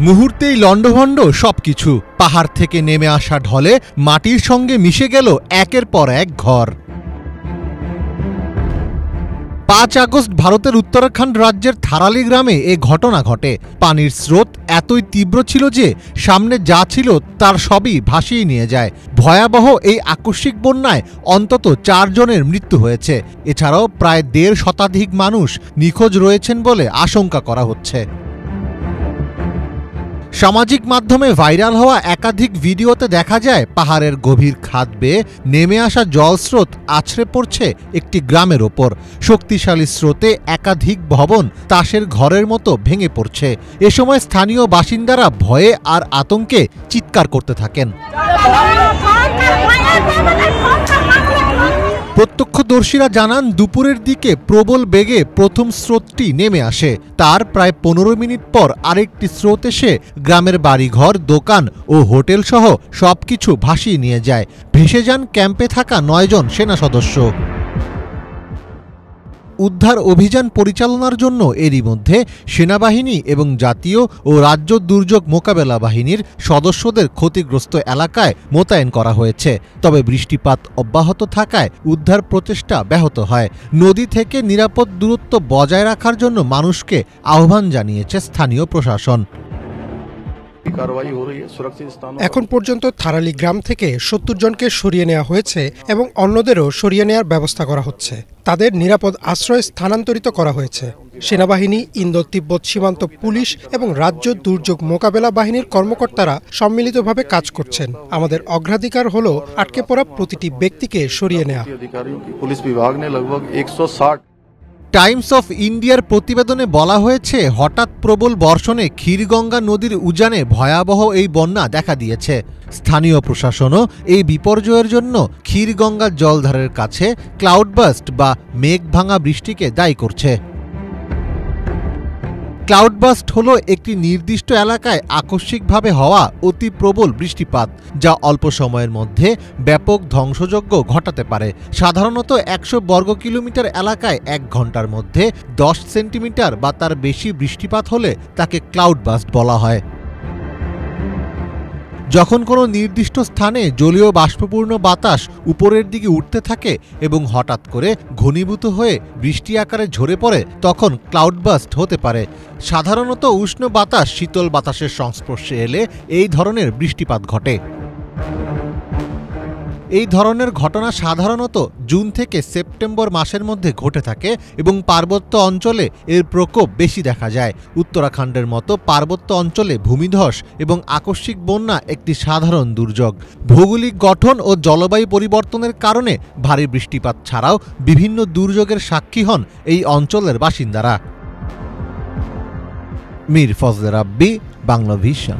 মুহূর্তেই লণ্ডভণ্ড সবকিছু। পাহাড় থেকে নেমে আসা ঢলে মাটির সঙ্গে মিশে গেল একের পর এক ঘর। ৫ আগস্ট ভারতের উত্তরাখণ্ড রাজ্যের থারালি গ্রামে এ ঘটনা ঘটে। পানির স্রোত এতই তীব্র ছিল যে সামনে যা ছিল তার সবই ভাসিয়ে নিয়ে যায়। ভয়াবহ এই আকস্মিক বন্যায় অন্তত ৪ জনের মৃত্যু হয়েছে। এছাড়াও প্রায় ১.৫ শতাধিক মানুষ নিখোঁজ রয়েছেন বলে আশঙ্কা করা হচ্ছে। সামাজিক মাধ্যমে ভাইরাল হওয়া একাধিক ভিডিওতে দেখা যায় পাহাড়ের গভীর খাদ বেয়ে নেমে আসা জলস্রোত আছড়ে পড়ছে একটি গ্রামের ওপর। শক্তিশালী স্রোতে একাধিক ভবন তাসের ঘরের মতো ভেঙে পড়ছে। এ সময় স্থানীয় বাসিন্দারা ভয়ে আর আতঙ্কে চিৎকার করতে থাকেন। প্রত্যক্ষদর্শীরা জানান, দুপুরের দিকে প্রবল বেগে প্রথম স্রোতটি নেমে আসে। তার প্রায় ১৫ মিনিট পর আরেকটি স্রোত এসে গ্রামের বাড়িঘর, দোকান ও হোটেল সহ সবকিছু ভাসিয়ে নিয়ে যায়। ভেসে যান ক্যাম্পে থাকা ৯ জন সেনা সদস্য। উদ্ধার অভিযান পরিচালনার জন্য এরই মধ্যে সেনাবাহিনী এবং জাতীয় ও রাজ্য দুর্যোগ মোকাবেলা বাহিনীর সদস্যদের ক্ষতিগ্রস্ত এলাকায় মোতায়েন করা হয়েছে। তবে বৃষ্টিপাত অব্যাহত থাকায় উদ্ধার প্রচেষ্টা ব্যাহত হয়। নদী থেকে নিরাপদ দূরত্ব বজায় রাখার জন্য মানুষকে আহ্বান জানিয়েছে স্থানীয় প্রশাসন। এখন পর্যন্ত থারালি গ্রাম থেকে ৭০ জনকে সরিয়ে নেওয়া হয়েছে এবং অন্যদেরও সরিয়ে নেওয়ার ব্যবস্থা করা হচ্ছে। তাদের নিরাপদ আশ্রয়ে স্থানান্তরিত করা হয়েছে। সেনাবাহিনী, ইন্দো তিব্বত সীমান্ত পুলিশ এবং রাজ্য দুর্যোগ মোকাবেলা বাহিনীর কর্মকর্তারা সম্মিলিতভাবে কাজ করছেন। আমাদের অগ্রাধিকার হল আটকে পড়া প্রতিটি ব্যক্তিকে সরিয়ে নেওয়া। টাইমস অফ ইন্ডিয়ার প্রতিবেদনে বলা হয়েছে, হঠাৎ প্রবল বর্ষণে ক্ষীরগঙ্গা নদীর উজানে ভয়াবহ এই বন্যা দেখা দিয়েছে। স্থানীয় প্রশাসনও এই বিপর্যয়ের জন্য ক্ষীরগঙ্গার জলধারের কাছে ক্লাউডবাস্ট বা মেঘ ভাঙা বৃষ্টিকে দায়ী করছে। ক্লাউডবাস্ট হল একটি নির্দিষ্ট এলাকায় আকস্মিকভাবে হওয়া অতি প্রবল বৃষ্টিপাত, যা অল্প সময়ের মধ্যে ব্যাপক ধ্বংসযজ্ঞ ঘটাতে পারে। সাধারণত ১০০ বর্গ কিলোমিটার এলাকায় ১ ঘন্টার মধ্যে ১০ সেন্টিমিটার বা তার বেশি বৃষ্টিপাত হলে তাকে ক্লাউডবাস্ট বলা হয়। যখন কোনো নির্দিষ্ট স্থানে জলীয় বাষ্পপূর্ণ বাতাস উপরের দিকে উঠতে থাকে এবং হঠাৎ করে ঘনীভূত হয়ে বৃষ্টি আকারে ঝরে পড়ে, তখন ক্লাউডবাস্ট হতে পারে। সাধারণত উষ্ণ বাতাস শীতল বাতাসের সংস্পর্শে এলে এই ধরনের বৃষ্টিপাত ঘটে। এই ধরনের ঘটনা সাধারণত জুন থেকে সেপ্টেম্বর মাসের মধ্যে ঘটে থাকে এবং পার্বত্য অঞ্চলে এর প্রকোপ বেশি দেখা যায়। উত্তরাখণ্ডের মতো পার্বত্য অঞ্চলে ভূমিধস এবং আকস্মিক বন্যা একটি সাধারণ দুর্যোগ। ভৌগোলিক গঠন ও জলবায়ু পরিবর্তনের কারণে ভারী বৃষ্টিপাত ছাড়াও বিভিন্ন দুর্যোগের সাক্ষী হন এই অঞ্চলের বাসিন্দারা। মীর ফজলে রাব্বি, বাংলা ভিশন।